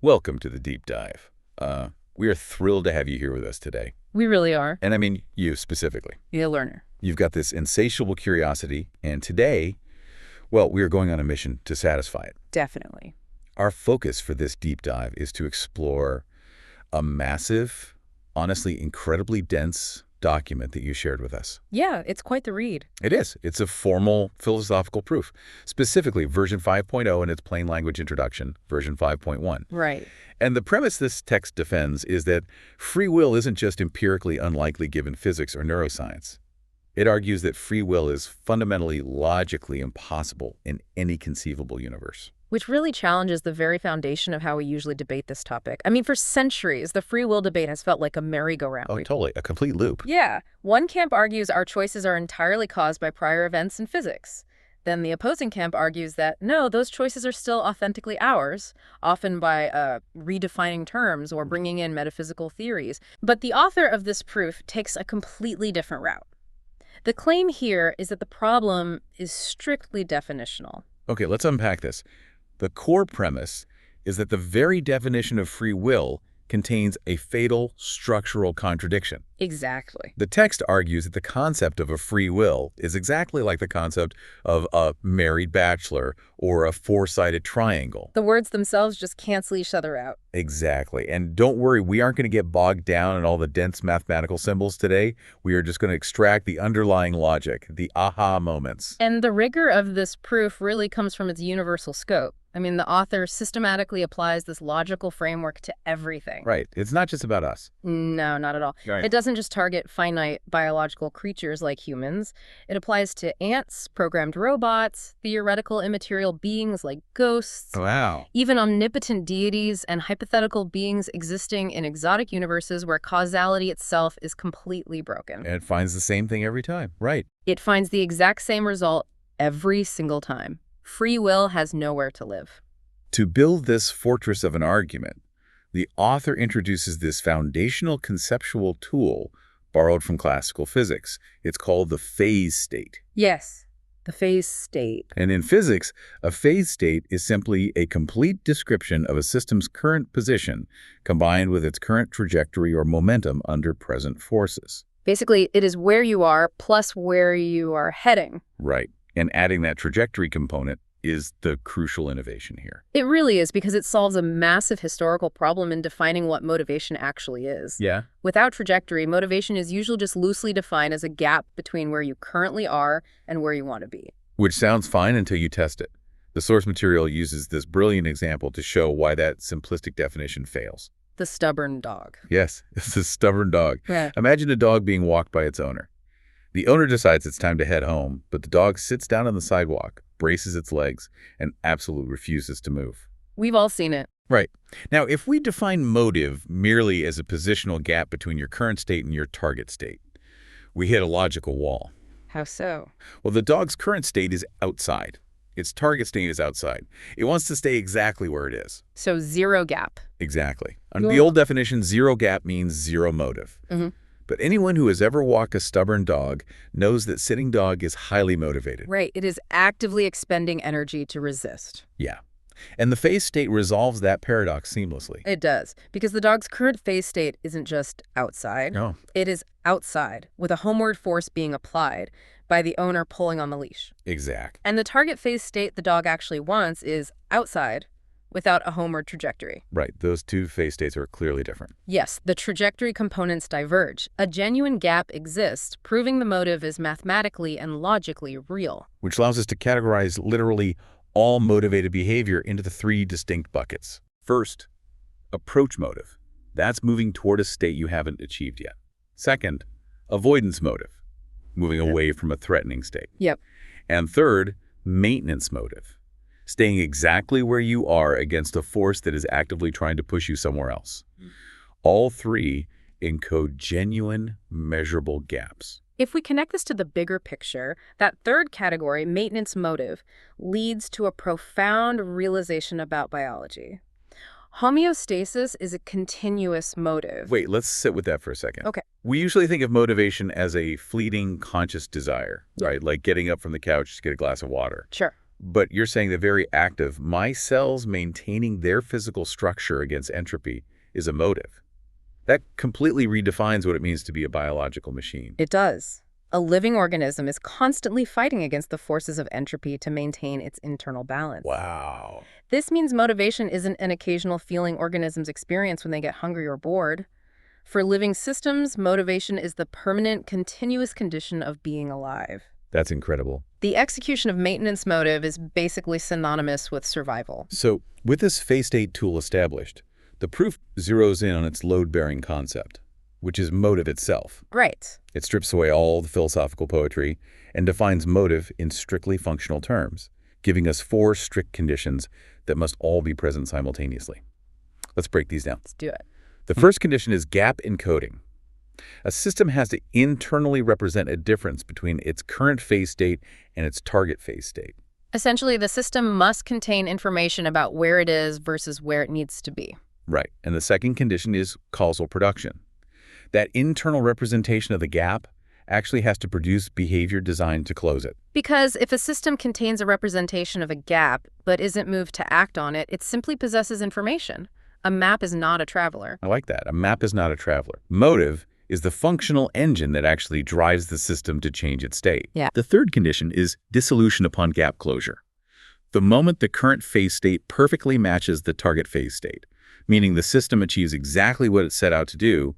Welcome to the deep dive. We are thrilled to have you here with us today. We really are. And I mean you specifically. The learner. You've got this insatiable curiosity, and today, well, we are going on a mission to satisfy it. Definitely. Our focus for this deep dive is to explore a massive, honestly incredibly dense document that you shared with us. Yeah, it's quite the read. It is. It's a formal philosophical proof, specifically version 5.0 in its plain language introduction, version 5.1. Right. And the premise this text defends is that free will isn't just empirically unlikely given physics or neuroscience. It argues that free will is fundamentally logically impossible in any conceivable universe. Which really challenges the very foundation of how we usually debate this topic. I mean, for centuries, the free will debate has felt like a merry-go-round. Oh, totally. A complete loop. Yeah. One camp argues our choices are entirely caused by prior events in physics. Then the opposing camp argues that, no, those choices are still authentically ours, often by redefining terms or bringing in metaphysical theories. But the author of this proof takes a completely different route. The claim here is that the problem is strictly definitional. Okay, let's unpack this. The core premise is that the very definition of free will contains a fatal structural contradiction. Exactly. The text argues that the concept of a free will is exactly like the concept of a married bachelor or a four-sided triangle. The words themselves just cancel each other out. Exactly. And don't worry, we aren't going to get bogged down in all the dense mathematical symbols today. We are just going to extract the underlying logic, the aha moments. And the rigor of this proof really comes from its universal scope. I mean, the author systematically applies this logical framework to everything. Right. It's not just about us. No, not at all. Right. It doesn't just target finite biological creatures like humans. It applies to ants, programmed robots, theoretical immaterial beings like ghosts, Wow. even omnipotent deities and hypothetical beings existing in exotic universes where causality itself is completely broken. And it finds the same thing every time. Right. It finds the exact same result every single time. Free will has nowhere to live. To build this fortress of an argument, the author introduces this foundational conceptual tool borrowed from classical physics. It's called the phase state. Yes, the phase state. And in physics, a phase state is simply a complete description of a system's current position combined with its current trajectory or momentum under present forces. Basically, it is where you are plus where you are heading. Right. And adding that trajectory component is the crucial innovation here. It really is, because it solves a massive historical problem in defining what motivation actually is. Yeah. Without trajectory, motivation is usually just loosely defined as a gap between where you currently are and where you want to be. Which sounds fine until you test it. The source material uses this brilliant example to show why that simplistic definition fails. The stubborn dog. Yes, it's a stubborn dog. Yeah. Imagine a dog being walked by its owner. The owner decides it's time to head home, but the dog sits down on the sidewalk, braces its legs, and absolutely refuses to move. We've all seen it. Right. Now, if we define motive merely as a positional gap between your current state and your target state, we hit a logical wall. How so? Well, the dog's current state is outside. Its target state is outside. It wants to stay exactly where it is. So zero gap. Exactly. Under the old definition, zero gap means zero motive. Mm-hmm. But anyone who has ever walked a stubborn dog knows that sitting dog is highly motivated. Right. It is actively expending energy to resist. Yeah. And the phase state resolves that paradox seamlessly. It does, because the dog's current phase state isn't just outside. No. It is outside, with a homeward force being applied by the owner pulling on the leash. Exact. And the target phase state the dog actually wants is outside, without a homeward trajectory. Right. Those two phase states are clearly different. Yes, the trajectory components diverge. A genuine gap exists, proving the motive is mathematically and logically real. Which allows us to categorize literally all motivated behavior into the three distinct buckets. First, approach motive. That's moving toward a state you haven't achieved yet. Second, avoidance motive, moving away from a threatening state. Yep. And third, maintenance motive, staying exactly where you are against a force that is actively trying to push you somewhere else. All three encode genuine, measurable gaps. If we connect this to the bigger picture, that third category, maintenance motive, leads to a profound realization about biology. Homeostasis is a continuous motive. Wait, let's sit with that for a second. Okay. We usually think of motivation as a fleeting conscious desire, right? Like getting up from the couch to get a glass of water. Sure. But you're saying the very act of my cells maintaining their physical structure against entropy is a motive. That completely redefines what it means to be a biological machine. It does. A living organism is constantly fighting against the forces of entropy to maintain its internal balance. Wow. This means motivation isn't an occasional feeling organisms experience when they get hungry or bored. For living systems, motivation is the permanent, continuous condition of being alive. That's incredible. The execution of maintenance motive is basically synonymous with survival. So, with this phase state tool established, the proof zeroes in on its load-bearing concept, which is motive itself. Right. It strips away all the philosophical poetry and defines motive in strictly functional terms, giving us 4 strict conditions that must all be present simultaneously. Let's break these down. Let's do it. The first condition is gap encoding. A system has to internally represent a difference between its current phase state and its target phase state. Essentially, the system must contain information about where it is versus where it needs to be. Right. And the second condition is causal production. That internal representation of the gap actually has to produce behavior designed to close it. Because if a system contains a representation of a gap but isn't moved to act on it, it simply possesses information. A map is not a traveler. I like that. A map is not a traveler. Motive is the functional engine that actually drives the system to change its state. Yeah. The third condition is dissolution upon gap closure. The moment the current phase state perfectly matches the target phase state, meaning the system achieves exactly what it set out to do,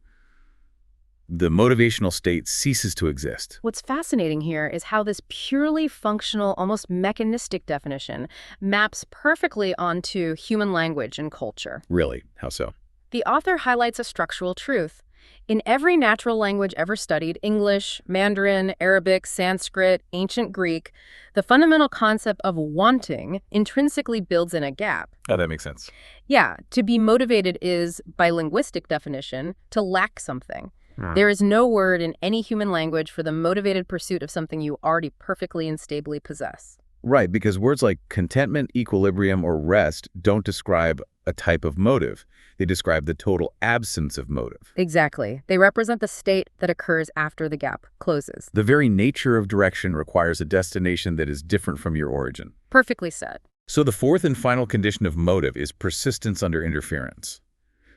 the motivational state ceases to exist. What's fascinating here is how this purely functional, almost mechanistic definition maps perfectly onto human language and culture. Really? How so? The author highlights a structural truth. In every natural language ever studied, English, Mandarin, Arabic, Sanskrit, ancient Greek, the fundamental concept of wanting intrinsically builds in a gap. Oh, that makes sense. Yeah, to be motivated is, by linguistic definition, to lack something. There is no word in any human language for the motivated pursuit of something you already perfectly and stably possess. Right, because words like contentment, equilibrium, or rest don't describe a type of motive. They describe the total absence of motive. Exactly. They represent the state that occurs after the gap closes. The very nature of direction requires a destination that is different from your origin. Perfectly said. So the fourth and final condition of motive is persistence under interference.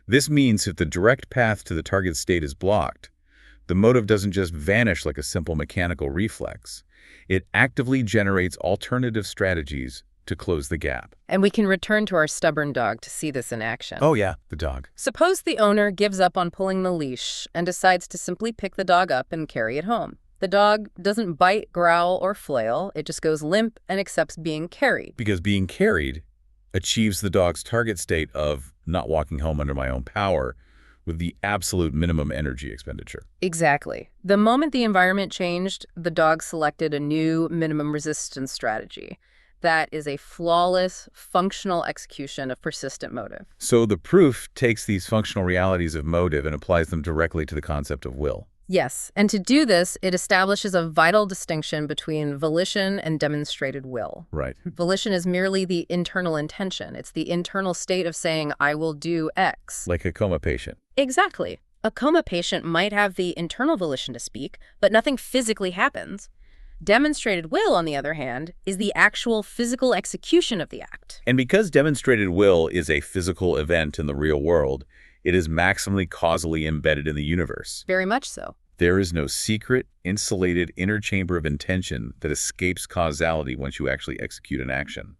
This means if the direct path to the target state is blocked, the motive doesn't just vanish like a simple mechanical reflex. It actively generates alternative strategies to close the gap. And we can return to our stubborn dog to see this in action. Oh yeah, the dog. Suppose the owner gives up on pulling the leash and decides to simply pick the dog up and carry it home. The dog doesn't bite, growl, or flail. It just goes limp and accepts being carried. Because being carried achieves the dog's target state of not walking home under my own power with the absolute minimum energy expenditure. Exactly. The moment the environment changed, the dog selected a new minimum resistance strategy. That is a flawless, functional execution of persistent motive. So the proof takes these functional realities of motive and applies them directly to the concept of will. Yes, and to do this, it establishes a vital distinction between volition and demonstrated will. Right. Volition is merely the internal intention. It's the internal state of saying, I will do X. Like a coma patient. Exactly. A coma patient might have the internal volition to speak, but nothing physically happens. Demonstrated will, on the other hand, is the actual physical execution of the act. And because demonstrated will is a physical event in the real world, it is maximally causally embedded in the universe. Very much so. There is no secret, insulated inner chamber of intention that escapes causality once you actually execute an action.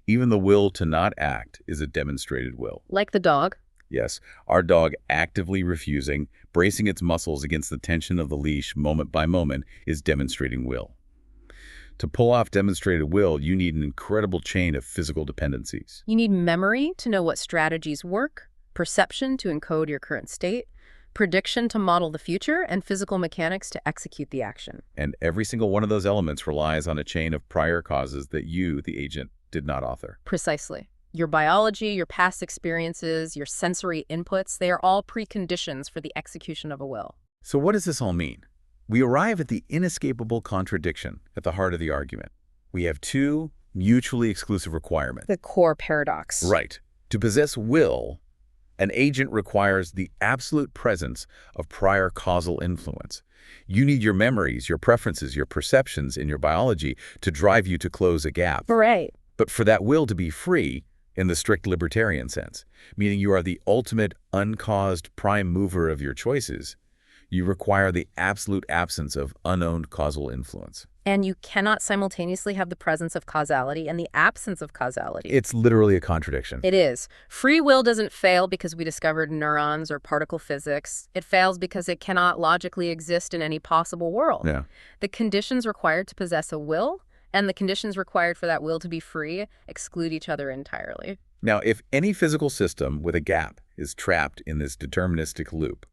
Even the will to not act is a demonstrated will. Like the dog. Yes, our dog actively refusing, bracing its muscles against the tension of the leash moment by moment is demonstrating will. To pull off demonstrated will, you need an incredible chain of physical dependencies. You need memory to know what strategies work, perception to encode your current state, prediction to model the future, and physical mechanics to execute the action. And every single one of those elements relies on a chain of prior causes that you, the agent, did not author. Precisely. Your biology, your past experiences, your sensory inputs, they are all preconditions for the execution of a will. So what does this all mean? We arrive at the inescapable contradiction at the heart of the argument. We have two mutually exclusive requirements. The core paradox. Right. To possess will, An agent requires the absolute presence of prior causal influence. You need your memories, your preferences, your perceptions, and your biology to drive you to close a gap. Right. But for that will to be free, in the strict libertarian sense, meaning you are the ultimate uncaused prime mover of your choices, you require the absolute absence of unowned causal influence. And you cannot simultaneously have the presence of causality and the absence of causality. It's literally a contradiction. It is. Free will doesn't fail because we discovered neurons or particle physics. It fails because it cannot logically exist in any possible world. Yeah. The conditions required to possess a will and the conditions required for that will to be free exclude each other entirely. Now, if any physical system with a gap is trapped in this deterministic loop,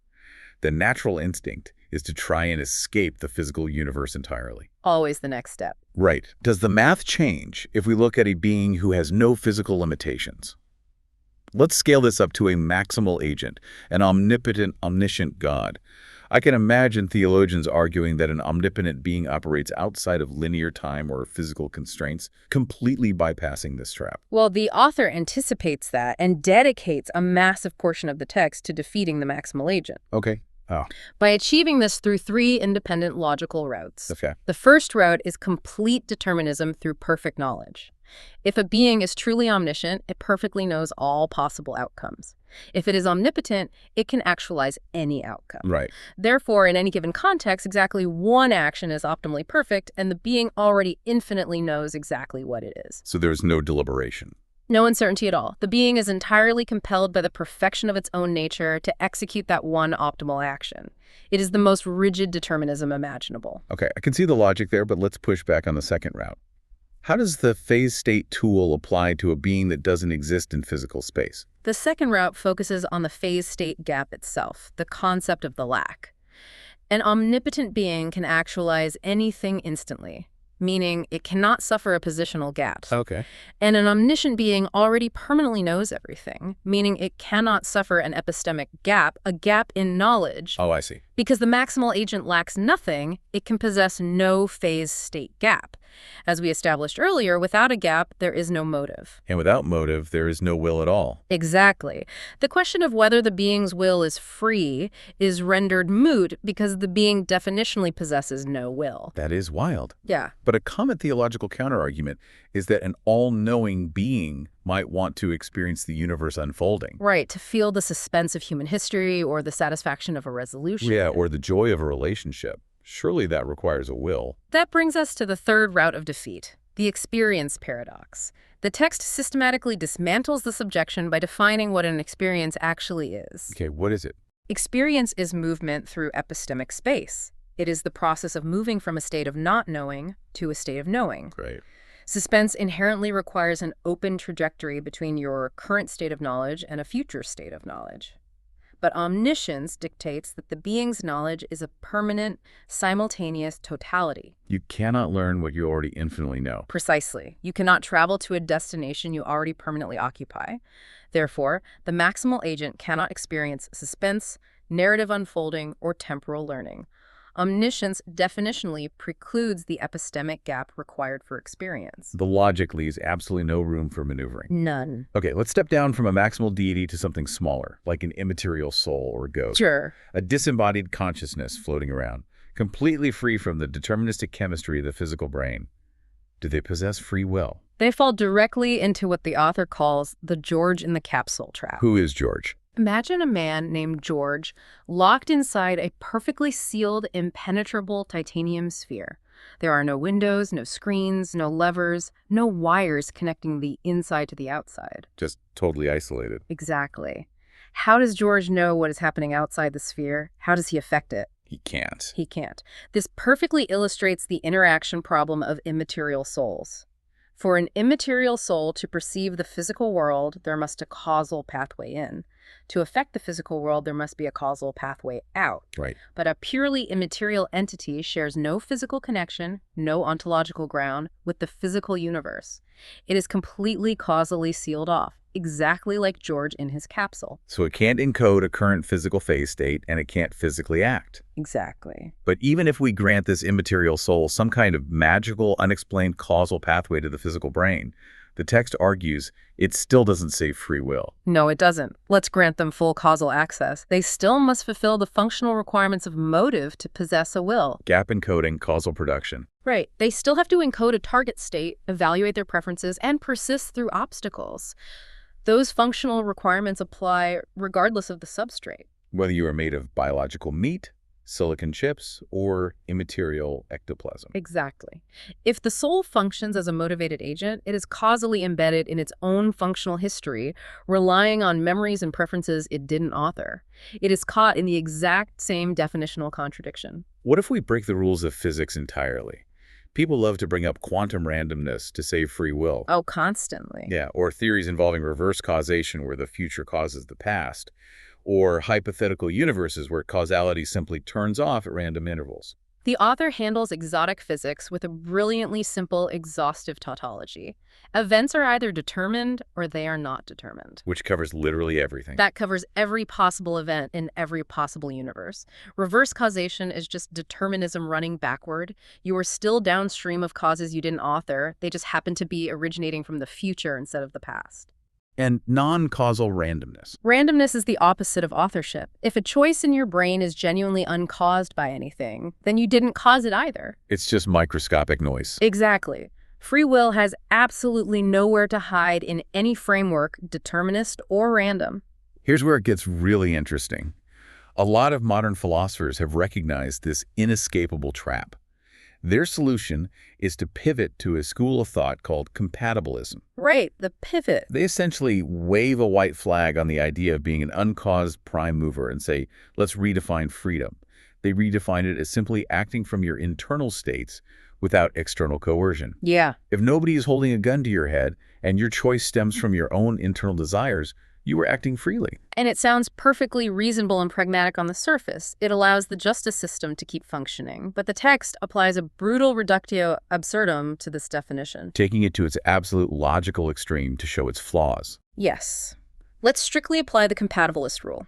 the natural instinct is to try and escape the physical universe entirely. Always the next step. Right. Does the math change if we look at a being who has no physical limitations? Let's scale this up to a maximal agent, an omnipotent, omniscient God. I can imagine theologians arguing that an omnipotent being operates outside of linear time or physical constraints, completely bypassing this trap. Well, the author anticipates that and dedicates a massive portion of the text to defeating the maximal agent. Okay. Oh, By achieving this through three independent logical routes. okay. The first route is complete determinism through perfect knowledge. If a being is truly omniscient, it perfectly knows all possible outcomes. If it is omnipotent, it can actualize any outcome. Right. Therefore, in any given context, exactly one action is optimally perfect, and the being already infinitely knows exactly what it is. So there's no deliberation. No uncertainty at all. The being is entirely compelled by the perfection of its own nature to execute that one optimal action. It is the most rigid determinism imaginable. Okay, I can see the logic there, but let's push back on the second route. How does the phase state tool apply to a being that doesn't exist in physical space? The second route focuses on the phase-state gap itself, the concept of the lack. An omnipotent being can actualize anything instantly, meaning it cannot suffer a positional gap. Okay. And an omniscient being already permanently knows everything, meaning it cannot suffer an epistemic gap, a gap in knowledge. Oh, I see. Because the maximal agent lacks nothing, it can possess no phase-state gap. As we established earlier, without a gap, there is no motive. And without motive, there is no will at all. Exactly. The question of whether the being's will is free is rendered moot because the being definitionally possesses no will. That is wild. Yeah. But a common theological counterargument is that an all-knowing being might want to experience the universe unfolding. Right, to feel the suspense of human history or the satisfaction of a resolution. Yeah, or the joy of a relationship. Surely that requires a will. That brings us to the third route of defeat, the experience paradox. The text systematically dismantles this objection by defining what an experience actually is. Okay, what is it? Experience is movement through epistemic space. It is the process of moving from a state of not knowing to a state of knowing. Great. Suspense inherently requires an open trajectory between your current state of knowledge and a future state of knowledge. But omniscience dictates that the being's knowledge is a permanent, simultaneous totality. You cannot learn what you already infinitely know. Precisely. You cannot travel to a destination you already permanently occupy. Therefore, the maximal agent cannot experience suspense, narrative unfolding, or temporal learning. Omniscience definitionally precludes the epistemic gap required for experience. The logic leaves absolutely no room for maneuvering. None. Okay, let's step down from a maximal deity to something smaller, like an immaterial soul or ghost. Sure. A disembodied consciousness floating around, completely free from the deterministic chemistry of the physical brain. Do they possess free will? They fall directly into what the author calls the George in the capsule trap. Who is George? Imagine a man named George locked inside a perfectly sealed, impenetrable titanium sphere. There are no windows, no screens, no levers, no wires connecting the inside to the outside. Just totally isolated. Exactly. How does George know what is happening outside the sphere? How does he affect it? He can't. He can't. This perfectly illustrates the interaction problem of immaterial souls. For an immaterial soul to perceive the physical world, there must be a causal pathway in. To affect the physical world, there must be a causal pathway out. Right. But a purely immaterial entity shares no physical connection, no ontological ground with the physical universe. It is completely causally sealed off, exactly like George in his capsule. So it can't encode a current physical phase state, and it can't physically act. Exactly. But even if we grant this immaterial soul some kind of magical, unexplained causal pathway to the physical brain, The text argues it still doesn't say free will. No, it doesn't. Let's grant them full causal access. They still must fulfill the functional requirements of motive to possess a will. Gap encoding, causal production. Right. They still have to encode a target state, evaluate their preferences, and persist through obstacles. Those functional requirements apply regardless of the substrate. Whether you are made of biological meat, silicon chips, or immaterial ectoplasm. Exactly. If the soul functions as a motivated agent, it is causally embedded in its own functional history, relying on memories and preferences it didn't author. It is caught in the exact same definitional contradiction. What if we break the rules of physics entirely? People love to bring up quantum randomness to save free will. Oh, constantly. Yeah, or theories involving reverse causation where the future causes the past, or hypothetical universes where causality simply turns off at random intervals. The author handles exotic physics with a brilliantly simple, exhaustive tautology. Events are either determined or they are not determined. Which covers literally everything. That covers every possible event in every possible universe. Reverse causation is just determinism running backward. You are still downstream of causes you didn't author. They just happen to be originating from the future instead of the past. And non-causal randomness. Randomness is the opposite of authorship. If a choice in your brain is genuinely uncaused by anything, then you didn't cause it either. It's just microscopic noise. Exactly. Free will has absolutely nowhere to hide in any framework, determinist or random. Here's where it gets really interesting. A lot of modern philosophers have recognized this inescapable trap. Their solution is to pivot to a school of thought called compatibilism. Right, the pivot. They essentially wave a white flag on the idea of being an uncaused prime mover and say, let's redefine freedom. They redefine it as simply acting from your internal states without external coercion. Yeah. If nobody is holding a gun to your head and your choice stems from your own internal desires, you are acting freely. And it sounds perfectly reasonable and pragmatic on the surface. It allows the justice system to keep functioning, but the text applies a brutal reductio absurdum to this definition. Taking it to its absolute logical extreme to show its flaws. Yes. Let's strictly apply the compatibilist rule.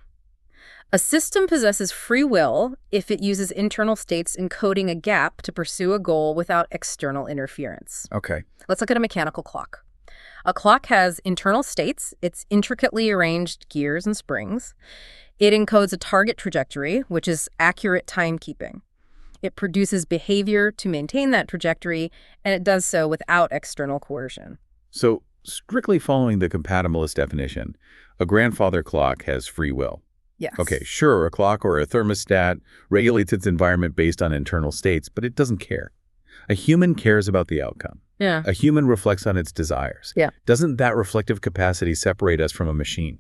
A system possesses free will if it uses internal states encoding a gap to pursue a goal without external interference. Okay. Let's look at a mechanical clock. A clock has internal states, its intricately arranged gears and springs. It encodes a target trajectory, which is accurate timekeeping. It produces behavior to maintain that trajectory, and it does so without external coercion. So, strictly following the compatibilist definition, a grandfather clock has free will. Yes. Okay, sure, a clock or a thermostat regulates its environment based on internal states, but it doesn't care. A human cares about the outcome. Yeah. A human reflects on its desires. Yeah. Doesn't that reflective capacity separate us from a machine?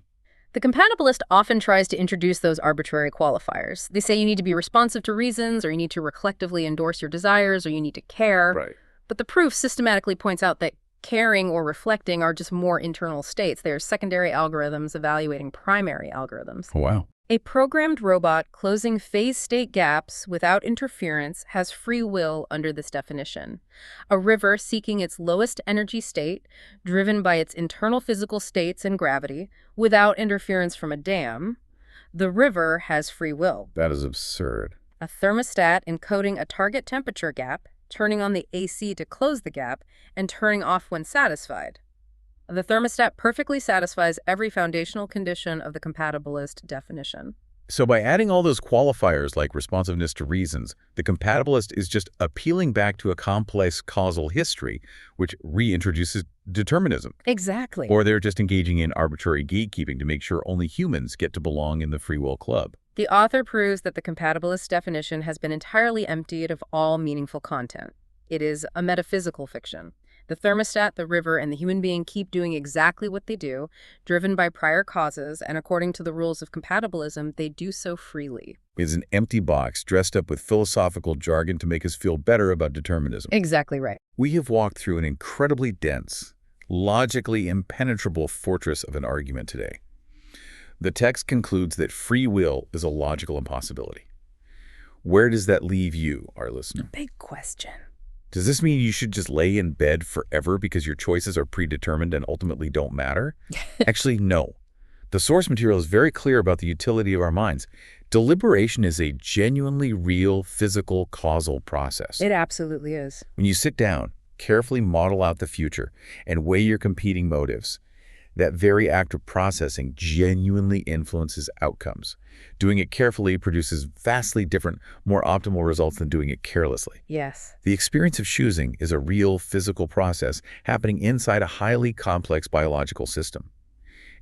The compatibilist often tries to introduce those arbitrary qualifiers. They say you need to be responsive to reasons, or you need to reflectively endorse your desires, or you need to care. Right. But the proof systematically points out that caring or reflecting are just more internal states. They are secondary algorithms evaluating primary algorithms. Oh, wow. A programmed robot closing phase state gaps without interference has free will under this definition. A river seeking its lowest energy state, driven by its internal physical states and gravity, without interference from a dam, the river has free will. That is absurd. A thermostat encoding a target temperature gap, turning on the AC to close the gap, and turning off when satisfied. The thermostat perfectly satisfies every foundational condition of the compatibilist definition. So by adding all those qualifiers like responsiveness to reasons, the compatibilist is just appealing back to a complex causal history, which reintroduces determinism. Exactly. Or they're just engaging in arbitrary gatekeeping to make sure only humans get to belong in the free will club. The author proves that the compatibilist definition has been entirely emptied of all meaningful content. It is a metaphysical fiction. The thermostat, the river, and the human being keep doing exactly what they do, driven by prior causes, and according to the rules of compatibilism, they do so freely. It's an empty box dressed up with philosophical jargon to make us feel better about determinism. Exactly right. We have walked through an incredibly dense, logically impenetrable fortress of an argument today. The text concludes that free will is a logical impossibility. Where does that leave you, our listener? Big question. Does this mean you should just lay in bed forever because your choices are predetermined and ultimately don't matter? Actually, no. The source material is very clear about the utility of our minds. Deliberation is a genuinely real, physical, causal process. It absolutely is. When you sit down, Carefully model out the future and weigh your competing motives. That very act of processing genuinely influences outcomes. Doing it carefully produces vastly different, more optimal results than doing it carelessly. Yes. The experience of choosing is a real physical process happening inside a highly complex biological system.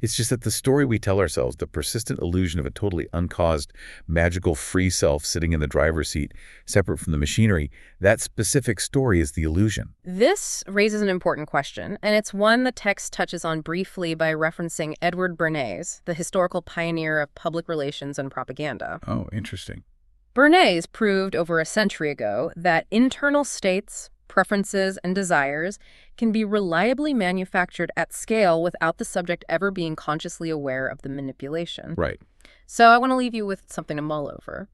It's just that the story we tell ourselves, the persistent illusion of a totally uncaused, magical free self sitting in the driver's seat, separate from the machinery, that specific story is the illusion. This raises an important question, and it's one the text touches on briefly by referencing Edward Bernays, the historical pioneer of public relations and propaganda. Oh, interesting. Bernays proved over a century ago that internal states, preferences, and desires can be reliably manufactured at scale without the subject ever being consciously aware of the manipulation. Right. So I want to leave you with something to mull over.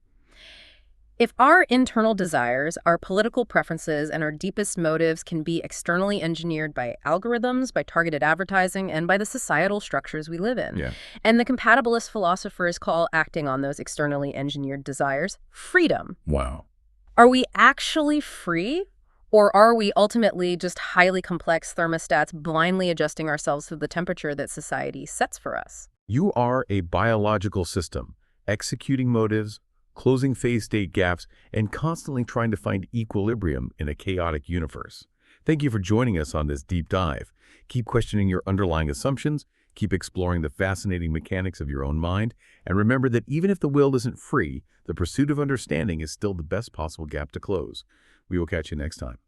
If our internal desires, our political preferences, and our deepest motives can be externally engineered by algorithms, by targeted advertising, and by the societal structures we live in, Yeah. and the compatibilist philosophers call acting on those externally engineered desires freedom, Wow. are we actually free? Or are we ultimately just highly complex thermostats blindly adjusting ourselves to the temperature that society sets for us? You are a biological system, executing motives, closing phase state gaps, and constantly trying to find equilibrium in a chaotic universe. Thank you for joining us on this deep dive. Keep questioning your underlying assumptions, keep exploring the fascinating mechanics of your own mind, and remember that even if the will isn't free, the pursuit of understanding is still the best possible gap to close. We will catch you next time.